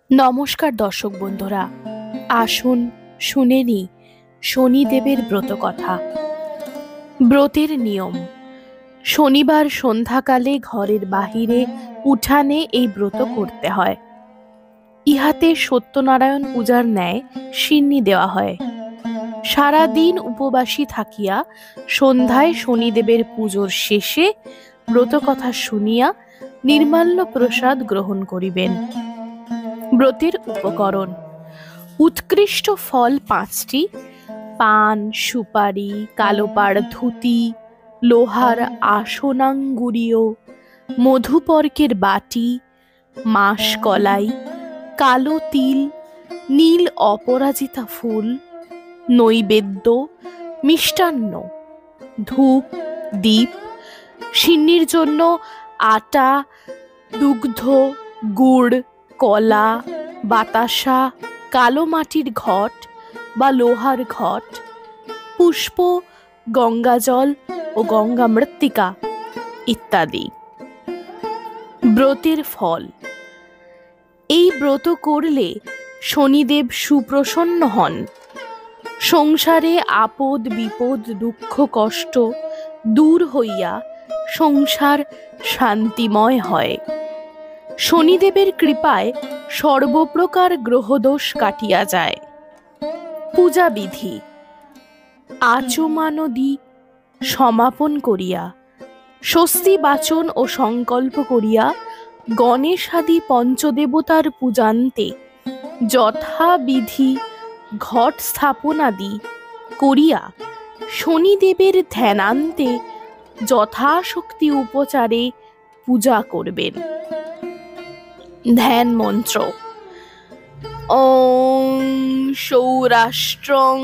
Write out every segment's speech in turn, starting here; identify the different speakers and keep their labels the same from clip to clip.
Speaker 1: নমস্কার দর্শক বন্ধুরা, আসুন শুনে নি শনিদেবের ব্রত কথা। ব্রতের নিয়ম: শনিবার সন্ধ্যাকালে ঘরের বাহিরে উঠানে এই ব্রত করতে হয়। ইহাতে সত্যনারায়ণ পূজার ন্যায় সিন্নি দেওয়া হয়। সারা দিন উপবাসী থাকিয়া সন্ধ্যায় শনিদেবের পুজোর শেষে ব্রত কথা শুনিয়া নির্মাল্য প্রসাদ গ্রহণ করিবেন। ব্রতের উপকরণ: উৎকৃষ্ট ফল 5টি, পান, সুপারি, কালোপাড় ধুতি, লোহার আসনাঙ্গুরীয়, মধুপর্কের বাটি, মাসকলাই, কালো তিল, নীল অপরাজিতা ফুল, নৈবেদ্য, মিষ্টান্ন, ধূপ, দীপ, সিন্নির জন্য আটা, দুগ্ধ, গুড়, কলা, বাতাসা, কালো মাটির ঘট বা লোহার ঘট, পুষ্প, গঙ্গাজল ও গঙ্গা মৃত্তিকা ইত্যাদি। ব্রতের ফল: এই ব্রত করলে শনিদেব সুপ্রসন্ন হন। সংসারে আপদ বিপদ দুঃখ কষ্ট দূর হইয়া সংসার শান্তিময় হয়। শনিদেবের কৃপায় সর্বপ্রকার গ্রহদোষ কাটিয়া যায়। পূজা বিধি: আচমানদি সমাপন করিয়া স্বস্তি বাচন ও সংকল্প করিয়া গণেশাদি পঞ্চদেবতার পূজান্তে যথাবিধি ঘট স্থাপনাদি করিয়া শনিদেবের ধ্যানান্তে যথাশক্তি উপচারে পূজা করবেন। ধ্যান মন্ত্র: ওং সৌরাষ্ট্রং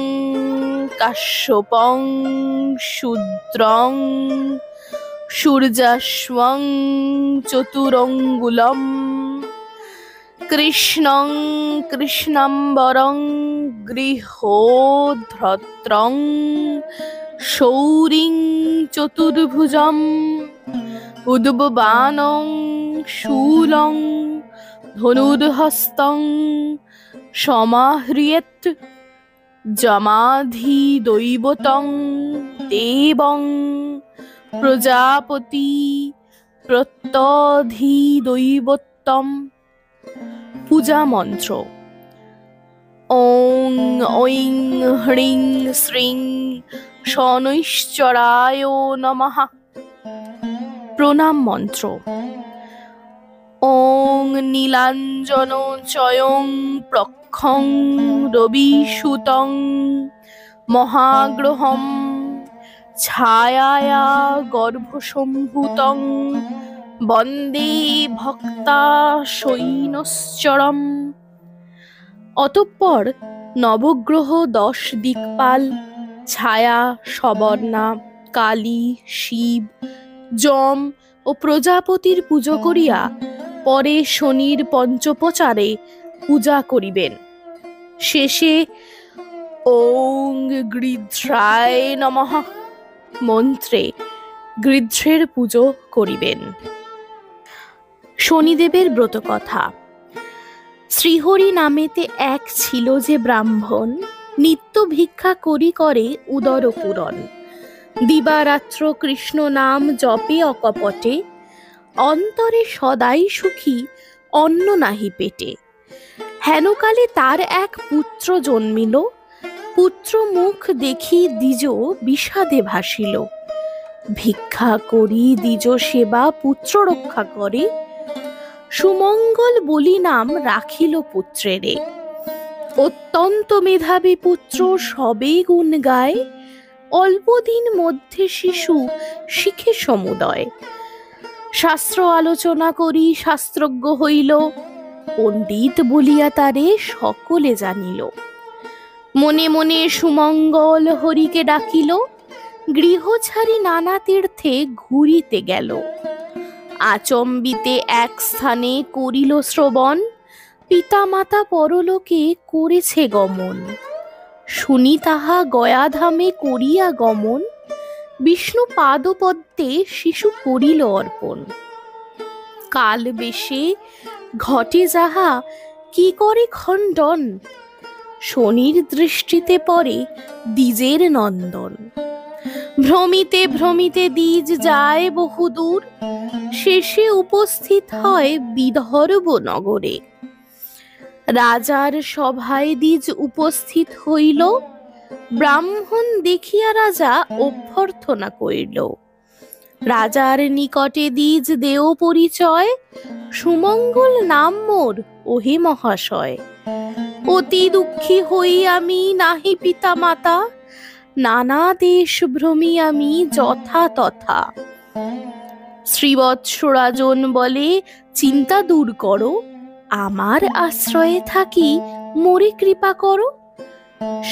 Speaker 1: কাশ্যপং শূদ্রং সূর্যাশ্বং চতুরঙ্গুলম কৃষ্ণং কৃষ্ণাম্বরং গৃহোধৃত্রং শৌরিং চতুর্ভুজম উদ্ববানং শূলং ধনুর্হস্তং সমাহ্রিয়েৎ যমাধিদৈবতং দেবং প্রজাপতি প্রত্যধিদৈবতম। পূজা মন্ত্র: ওং ঐং হ্রিং শ্রীং শনৈশ্চরায় নমঃ। প্রণাম মন্ত্র: ওং নীলাঞ্জন চয়ং প্রক্ষং রবিসুতং মহাগ্রহম ছায়ায়া গর্ভসম্ভূতং বন্দে ভক্তাশয়িনশ্চরম। অতঃপর নবগ্রহ 10 দিক্পাল, ছায়া, সবর্ণা, কালী, শিব, যম ও প্রজাপতির পুজো করিয়া পরে শনির পঞ্চোপচারে পূজা করিবেন। শেষে ওং গৃধ্রায় নমঃ মন্ত্রে গৃধ্রের পুজো করিবেন। শনিদেবের ব্রত কথা: শ্রীহরি নামেতে এক ছিল যে ব্রাহ্মণ, নিত্য ভিক্ষা করি করে উদর পূরণ। দিবারাত্র কৃষ্ণ নাম জপে অকপটে, অন্তরে সদাই সুখী অন্ন নাহি পেটে। হেনকালে তার এক পুত্র জন্মিল, পুত্র মুখ দেখি দ্বিজ বিষাদে ভাসিল। ভিক্ষা করি দ্বিজ সেবা পুত্র রক্ষা করে, সুমঙ্গল বলি নাম রাখিল পুত্রেরে। অত্যন্ত মেধাবী পুত্র সবে গুণ গায়, অল্পদিন মধ্যে শিশু শিখে সমুদয়। শাস্ত্র আলোচনা করি শাস্ত্রজ্ঞ হইল, পণ্ডিত বলিয়া তারে সকলে জানিল। মনে মনে সুমঙ্গল হরিকে ডাকিল, গৃহ ছাড়ি নানা তীর্থে ঘুরিতে গেল। আচম্বিতে এক স্থানে করিল শ্রবণ, পিতামাতা পরলোকে করেছে গমন। শুনি তাহা গয়াধামে করিয়া গমন, বিষ্ণু পাদপদ্মে শিশু করিল অর্পণ। কাল বেশে ঘটে যাহা কি করে খণ্ডন। শনির দৃষ্টিতে পড়ে দ্বিজের নন্দন। ভ্রমিতে ভ্রমিতে দ্বিজ যায় বহুদূর, শেষে উপস্থিত হয় বিদর্ভ নগরে। রাজার সভায় দ্বিজ উপস্থিত হইল, ব্রাহ্মণ দেখিয়া রাজা অভ্যর্থনা করিল। রাজার নিকটে দ্বিজ দেও পরিচয়, সুমঙ্গল নাম মোর ওহে মহাশয়। অতি দুঃখী হই আমি নাহি পিতা মাতা, নানা দেশ ভ্রমি আমি যথা তথা। শ্রীবৎস রাজন বলে চিন্তা দূর করো, আমার আশ্রয়ে থাকি মোরে কৃপা করো।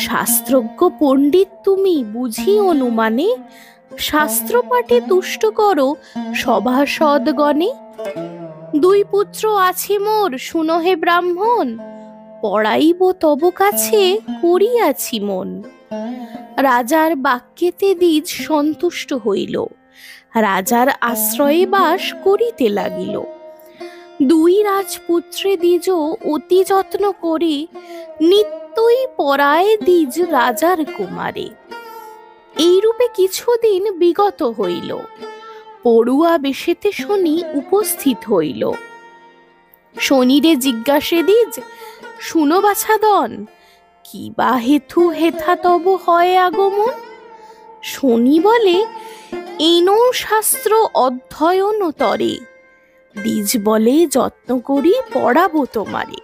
Speaker 1: শাস্ত্রজ্ঞ পণ্ডিত তুমি বুঝি অনুমানে, শাস্ত্র পাঠে তুষ্ট করো সভাসদগণে। দুই পুত্র আছে মোর শুনো হে ব্রাহ্মণ, পড়াইব তব কাছে করিয়াছি মন। রাজার বাক্যেতে দ্বিজ সন্তুষ্ট হইল, রাজার আশ্রয়ে বাস করিতে লাগিল। দুই রাজপুত্রে দ্বিজ অতি যত্ন করে, নিত্যই পড়ায় দ্বিজ রাজার কুমারে। এইরূপে কিছুদিন বিগত হইল, পড়ুয়া বেশেতে শনি উপস্থিত হইল। শনিরে জিজ্ঞাসে দ্বিজ, শুনো বাছাদন, কি বা হেতু হেথা তব হয় আগমন। শনি বলে, এনো শাস্ত্র অধ্যয়ন তরে। দ্বিজ বলে, যত্ন করি পড়াবো তোমারে।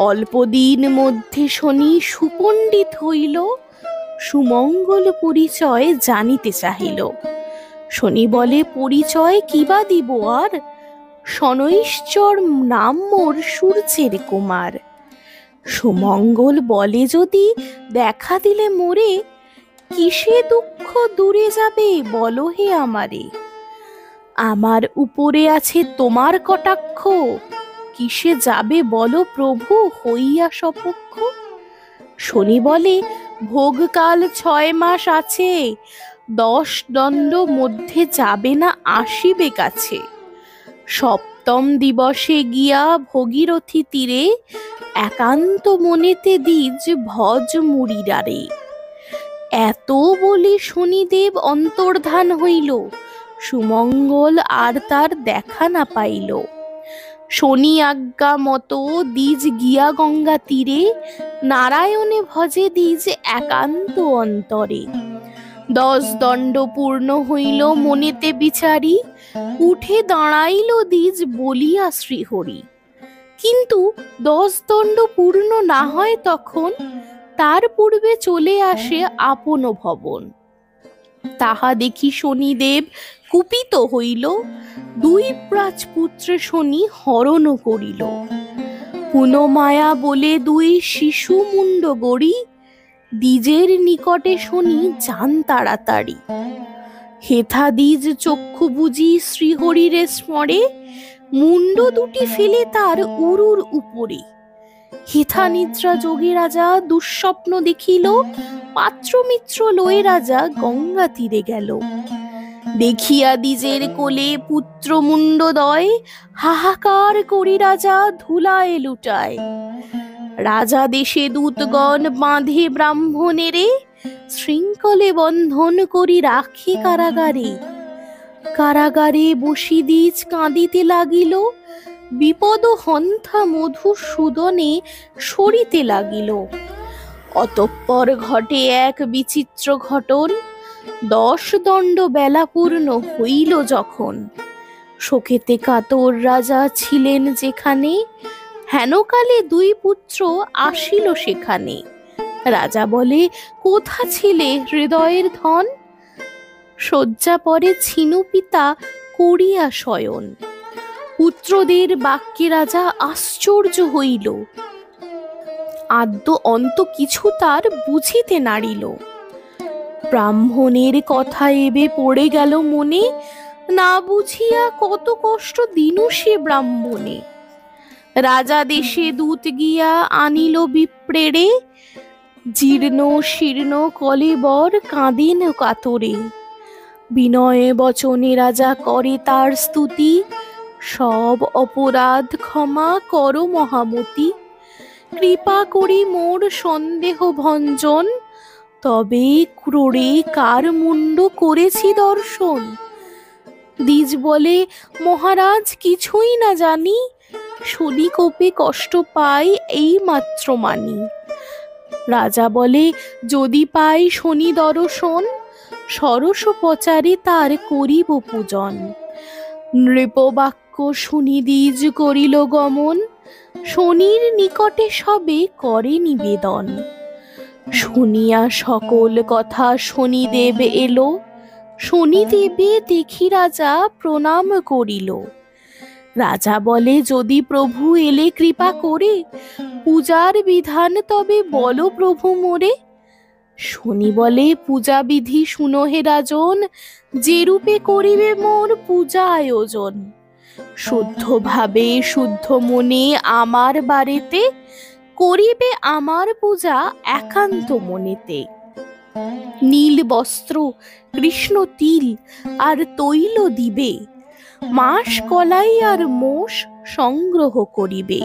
Speaker 1: অল্পদিন মধ্যে শনি সুপণ্ডিত হইল, সুমঙ্গল পরিচয় জানিতে চাহিল। শনি বলে, পরিচয় কিবা দিব আর, শনৈশ্চর নাম মোর সূর্যের কুমার। সুমঙ্গল বলে, যদি দেখা দিলে মোরে, কিসে দুঃখ দূরে যাবে বলো হে আমারে। আমার উপরে আছে তোমার কটাক্ষ, কিসে যাবে বলো প্রভু হইয়া সপক্ষ। শনি বলে, ভোগকাল 6 মাস আছে, 10 দণ্ড মধ্যে যাবে না আসিবে কাছে। সপ্তম দিবসে গিয়া ভগীরথী তীরে, একান্ত মনেতে দ্বিজ ভজ মুড়িরারে। এত বলে শনিদেব অন্তর্ধান হইল, সুমঙ্গল আর তার দেখা না পাইল। শনি আজ্ঞা মতো দ্বিজ গিয়া গঙ্গা তীরে, নারায়ণে ভজে দ্বিজ একান্ত অন্তরে। 10 দণ্ড পূর্ণ হইল মনেতে বিচারি, উঠে দাঁড়াইল দ্বিজ বলিয়া শ্রীহরি। কিন্তু 10 দণ্ড পূর্ণ না হয় তখন, তার পূর্বে চলে আসে আপন ভবন। তাহা দেখি শনিদেব কুপিত হইল, 2 রাজপুত্রে শনি হরণ করিল। পুনমায়া বলে 2 শিশু মুন্ড গড়ি, দ্বিজের নিকটে শনি যান তাড়াতাড়ি। হেথা দ্বিজ চক্ষু বুঝি শ্রীহরিরে স্মরে, মুন্ড দুটি ফেলে তার উরুর উপরে। হেথা নিদ্রা যোগে রাজা দুঃস্বপ্ন দেখিল, পাত্র মিত্র লয়ে রাজা গঙ্গা তীরে গেল। দেখিয়া দ্বিজের কোলে পুত্র মুন্ডদয়, হাহাকার করি রাজা ধুলায় লুটায়। রাজা দেশে দূতগণ বাঁধে ব্রাহ্মণেরে, শৃঙ্খলে বন্ধন করি রাখে কারাগারে। কারাগারে বসি দ্বিজ কাঁদিতে লাগিল, বিপদ হন্থা মধুসূদনে সরিতে লাগিল। অতঃপর ঘটে এক বিচিত্র ঘটন, 10 দণ্ড বেলা পূর্ণ হইল যখন। শোকেতে কাতর রাজা ছিলেন যেখানে, হেনকালে 2 পুত্র আসিল সেখানে। রাজা বলে, কোথা ছিলে হৃদয়ের ধন, শয্যা পরে ছিনু পিতা করিয়া শয়ন। পুত্রদের বাক্যে রাজা আশ্চর্য হইল, আদ্য অন্ত কিছু তার বুঝিতে নারিল। ব্রাহ্মণের কথা এবে পড়ে গেল মনে, না বুঝিয়া কত কষ্ট দিনু সে ব্রাহ্মণে। রাজা দেশে দূত গিয়া আনিল বিপ্রেরে, জীর্ণ শীর্ণ কলেবর কাঁদেন কাতরে। বিনয়ে বচনে রাজা করে তার স্তুতি, সব অপরাধ ক্ষমা করো মহামতি, কৃপা করি মোর সন্দেহ ভঞ্জন, তবে ক্রোড়ে কার মুন্ড করেছি দর্শন। দ্বিজ বলে মহারাজ কিছুই না জানি, শনি কোপে কষ্ট পাই এই মাত্র মানি। রাজা বলে যদি পাই শনি দর্শন, ষোড়শ প্রচারে তার করিব পূজন। নৃপবাক্য শুনি দ্বিজ করিল গমন, শনির নিকটে সবে করে নিবেদন। শুনিয়া সকল কথা শনিদেব এলো, শনিদেবে দেখি রাজা প্রণাম করিল। রাজা বলে যদি প্রভু এলে কৃপা করে, পূজার বিধান তবে বলো প্রভু মোরে। শনি বলে পূজা বিধি শুনো হে রাজন, যে রূপে করিবে মোর পূজা আয়োজন। শুদ্ধ ভাবে শুদ্ধ মনে আমার বাড়িতে, করিবে আমার পূজা একান্ত মনেতে। নীল বস্ত্র কৃষ্ণ তিল আর তৈল দিবে, মাস কলাই আর মোষ সংগ্রহ করিবে।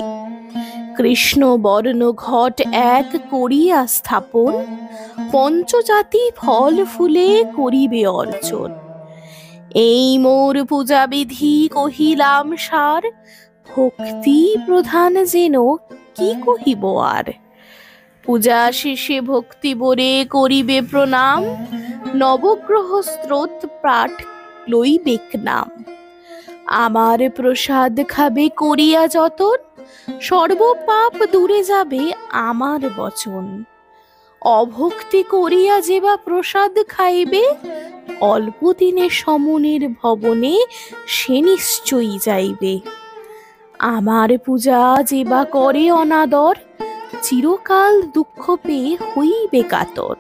Speaker 1: কৃষ্ণ বর্ণ ঘট এক করিয়া স্থাপন, পঞ্চজাতি ফল ফুলে করিবে অর্চন। এই মোর পূজা বিধি কহিলাম সার, ভক্তি প্রধান যেন কি কহিব আর। পূজা শেষে ভক্তি বরে করিবে প্রণাম, নবগ্রহ স্রোত পাঠ লইবেক নাম। আমার প্রসাদ খাবে করিয়া যতন, সর্বপাপ দূরে যাবে আমার বচন। অভক্তি করিয়া যেবা প্রসাদ খাইবে, অল্প দিনে সমনের ভবনে সে নিশ্চয়ই যাইবে। আমার পূজা যেবা করে অনাদর, চিরকাল দুঃখ পেয়ে হইবে কাতর।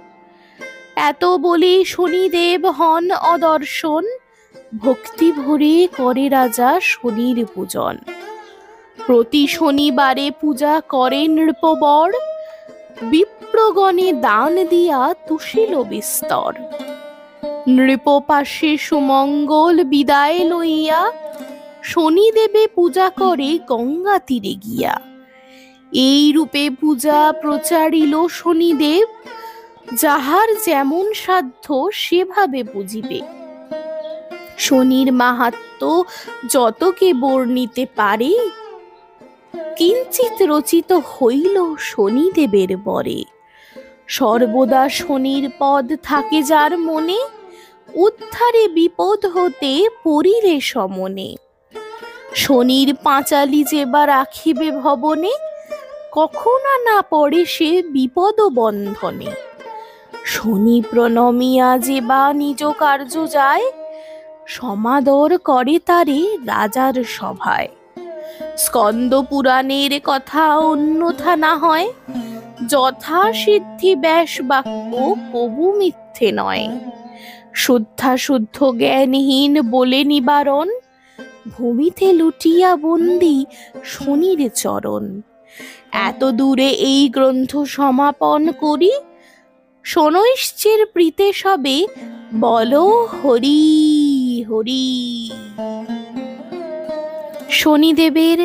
Speaker 1: এত বলি শনিদেব হন অদর্শন, ভক্তি ভরে করে রাজা শনির পূজন। প্রতি শনিবারে পূজা করে নৃপবর, বিপ্রগণে দান দিয়া তুষিল বিস্তর। নৃপ পাশে সুমঙ্গল বিদায় লইয়া, শনিদেবে পূজা করে গঙ্গা তীরে গিয়া। এই রূপে পূজা প্রচারিল শনিদেব, যাহার যেমন সাধ্য সেভাবে বুঝিবে। শনির মাহাত্ম্য যতকে বর্ণিতে পারে, কিঞ্চিত রচিত হইল শনিদেবের বরে। সর্বদা শনির পদ থাকে যার মনে, উদ্ধারে বিপদ হতে পরিরে সমনে। শনির পাঁচালি যেবা রাখিবে ভবনে, কখনো না পড়ে সে বিপদ বন্ধনে। শনি প্রণমিয়া যেবা নিজ কার্য যায়, সমাদর করে তারে রাজার সভায়। স্কন্দ পুরাণের কথা অন্যথা না হয়, যথা সিদ্ধি ব্যাস বাক্য কবু মিথ্যে নয়। শুদ্ধা শুদ্ধ জ্ঞানহীন বলে নিবারণ, ভূমিতে লুটিয়া বন্দি শনির চরণ। এত দূরে এই গ্রন্থ সমাপন করি, শনৈশ্চের প্রীতে সবে বলো হরি হরি। শনিদেবের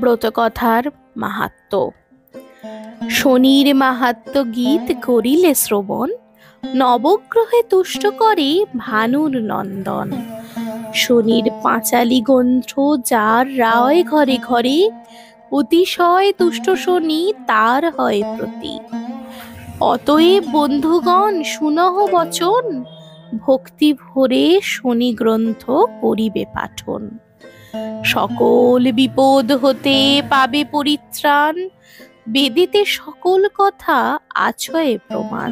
Speaker 1: ব্রতকথার মাহাত্ম্য। শনির মাহাত্ম্য গীত করিলে শ্রবণ, নবগ্রহে তুষ্ট করে ভানুর নন্দন। শনির পাঁচালি গ্রন্থ যার রায় ঘরে ঘরে, অতিশয় তুষ্ট শনি তার হয় প্রতি। অতএব বন্ধুগণ শুনহ বচন, ভক্তি ভরে শনি গ্রন্থ করিবে পাঠন। সকল বিপদ হতে পাবে পরিত্রাণ, বেদিতে সকল কথা আছয়ে প্রমাণ।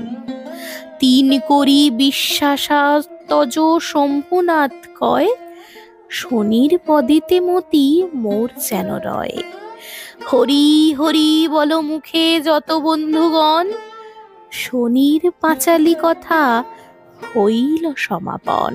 Speaker 1: তিন করি বিশ্বাসাত্মজ শম্ভুনাথ কয়, শনির পদেতে মতি মোর যেন রয়। হরি হরি বল মুখে যত বন্ধুগণ, শনির পাঁচালি কথা হইল সমাপন।